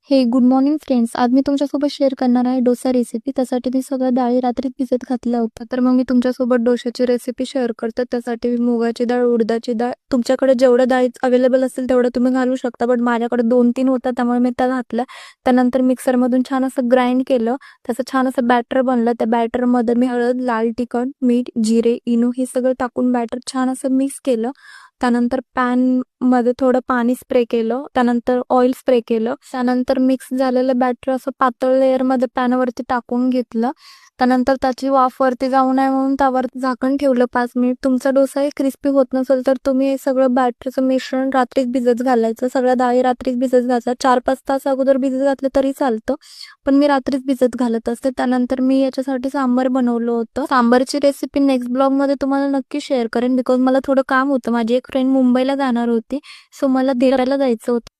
हे good morning friends. आज मी तुमच्यासोबत शेअर करणार आहे डोसा रेसिपी. त्यासाठी मी सगळ्या डाळी रात्रीच भिजत घातल्या होत्या. तर मग मी तुमच्यासोबत डोशाची रेसिपी शेअर करते. त्यासाठी मी मुगाची डाळ, उडदाची डाळ, तुमच्याकडे जेवढ्या डाळी अवेलेबल असेल तेवढं तुम्ही घालू शकता. बट माझ्याकडे 2-3 होत्या त्यामुळे मी त्या घातल्या. त्यानंतर मिक्सरमधून छान असं ग्राइंड केलं. त्याचं छान असं बॅटर बनलं. त्या बॅटरमध्ये मी हळद, लाल तिखट, मीठ, जिरे, इनो हे सगळं टाकून बॅटर छान असं मिक्स केलं. त्यानंतर पॅनमध्ये थोडं पाणी स्प्रे केलं. त्यानंतर ऑइल स्प्रे केलं. त्यानंतर मिक्स झालेलं बॅटर असं पातळ लेअरमध्ये पॅनवरती टाकून घेतलं. त्यानंतर त्याची वाफ वरती जाऊ नये म्हणून त्यावर झाकण ठेवलं 5 मिनिट. तुमचा डोसा हे क्रिस्पी होत नसेल तर तुम्ही हे सगळं बॅटरचं मिश्रण रात्रीच भिजत घालायचं. सगळ्या डाळी रात्रीच भिजत घालायचं. 4-5 तास अगोदर भिजत घातलं तरी चालतं, पण मी रात्रीच भिजत घालत असते. त्यानंतर मी याच्यासाठी सांबार बनवलं होतं. सांबारची रेसिपी नेक्स्ट ब्लॉगमध्ये तुम्हाला नक्की शेअर करेन, बिकॉज मला थोडं काम होतं. माझी एक फ्रेंड मुंबईला जाणार होती, सो मला दिरायला जायचं होतं.